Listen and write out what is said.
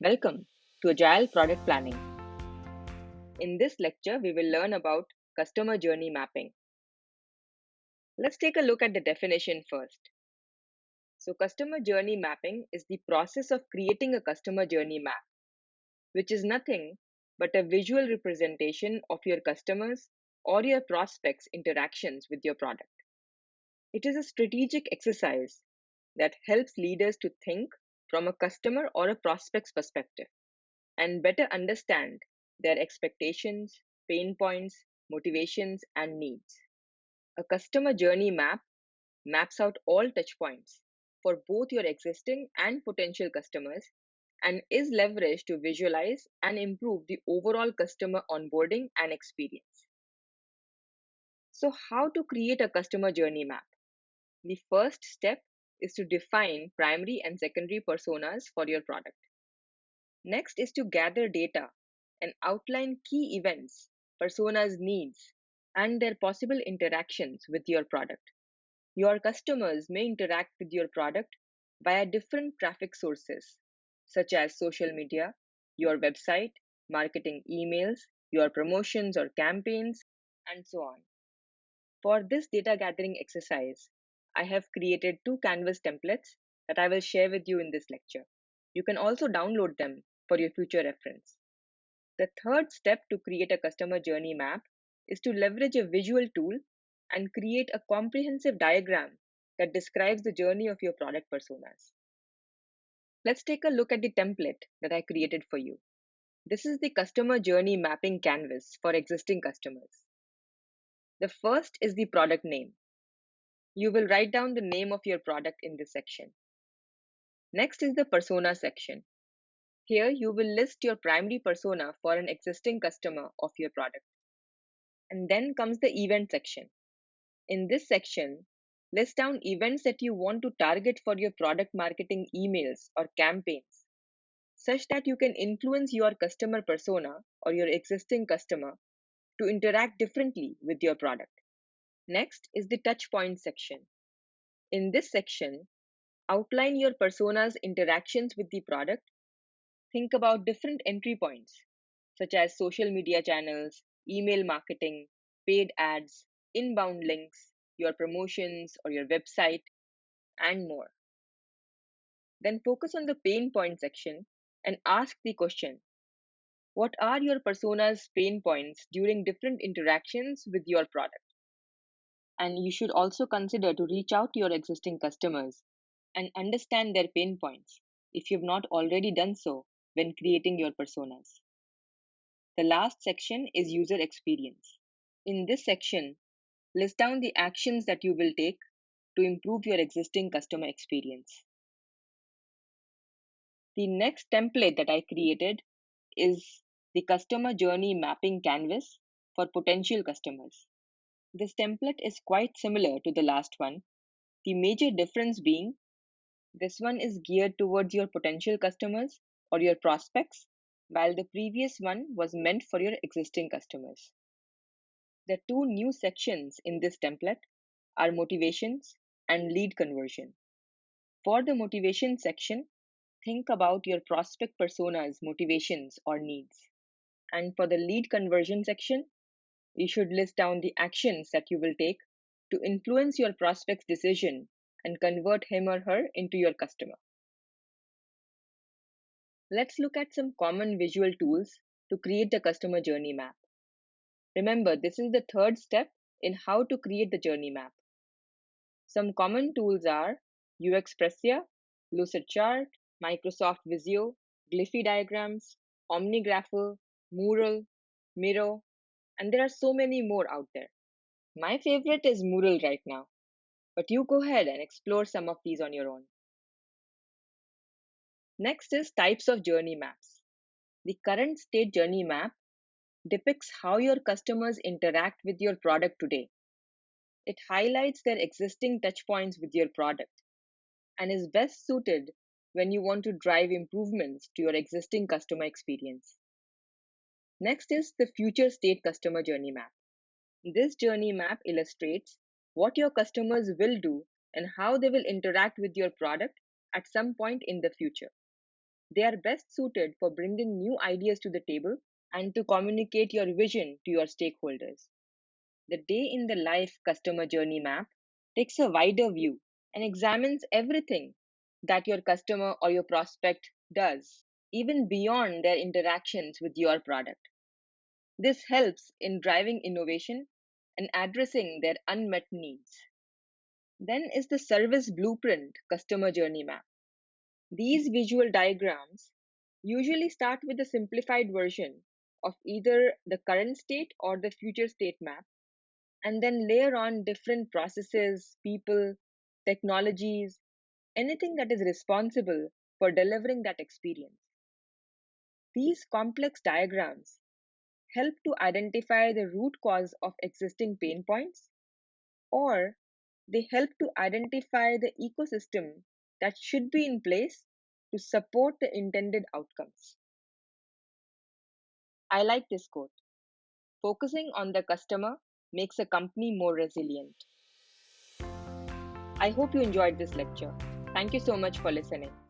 Welcome to Agile Product Planning. In this lecture, we will learn about customer journey mapping. Let's take a look at the definition first. So, customer journey mapping is the process of creating a customer journey map, which is nothing but a visual representation of your customers or your prospects' interactions with your product. It is a strategic exercise that helps leaders to think from a customer or a prospect's perspective and better understand their expectations, pain points, motivations, and needs. A customer journey map maps out all touchpoints for both your existing and potential customers and is leveraged to visualize and improve the overall customer onboarding and experience. So, how to create a customer journey map? The first step is to define primary and secondary personas for your product. Next is to gather data and outline key events, personas' needs, and their possible interactions with your product. Your customers may interact with your product via different traffic sources, such as social media, your website, marketing emails, your promotions or campaigns, and so on. For this data gathering exercise, I have created two Canvas templates that I will share with you in this lecture. You can also download them for your future reference. The third step to create a customer journey map is to leverage a visual tool and create a comprehensive diagram that describes the journey of your product personas. Let's take a look at the template that I created for you. This is the customer journey mapping canvas for existing customers. The first is the product name. You will write down the name of your product in this section. Next is the persona section. Here you will list your primary persona for an existing customer of your product. And then comes the event section. In this section, list down events that you want to target for your product marketing emails or campaigns, such that you can influence your customer persona or your existing customer to interact differently with your product. Next is the touch point section. In this section, outline your persona's interactions with the product. Think about different entry points, such as social media channels, email marketing, paid ads, inbound links, your promotions or your website, and more. Then focus on the pain point section and ask the question, what are your persona's pain points during different interactions with your product? And you should also consider to reach out to your existing customers and understand their pain points if you've not already done so when creating your personas. The last section is user experience. In this section, list down the actions that you will take to improve your existing customer experience. The next template that I created is the customer journey mapping canvas for potential customers. This template is quite similar to the last one, the major difference being this one is geared towards your potential customers or your prospects, while the previous one was meant for your existing customers. The two new sections in this template are motivations and lead conversion. For the motivation section, think about your prospect persona's motivations or needs. And for the lead conversion section, you should list down the actions that you will take to influence your prospect's decision and convert him or her into your customer. Let's look at some common visual tools to create the customer journey map. Remember, this is the third step in how to create the journey map. Some common tools are UXpressia, Lucidchart, Microsoft Visio, Glyphy diagrams, OmniGrapher, Mural, Miro, and there are so many more out there. My favorite is Mural right now, but you go ahead and explore some of these on your own. Next is types of journey maps. The current state journey map depicts how your customers interact with your product today. It highlights their existing touchpoints with your product and is best suited when you want to drive improvements to your existing customer experience. Next is the future state customer journey map. This journey map illustrates what your customers will do and how they will interact with your product at some point in the future. They are best suited for bringing new ideas to the table and to communicate your vision to your stakeholders. The day in the life customer journey map takes a wider view and examines everything that your customer or your prospect does, even beyond their interactions with your product. This helps in driving innovation and addressing their unmet needs. Then is the service blueprint customer journey map. These visual diagrams usually start with a simplified version of either the current state or the future state map, and then layer on different processes, people, technologies, anything that is responsible for delivering that experience. These complex diagrams help to identify the root cause of existing pain points, or they help to identify the ecosystem that should be in place to support the intended outcomes. I like this quote: focusing on the customer makes a company more resilient. I hope you enjoyed this lecture. Thank you so much for listening.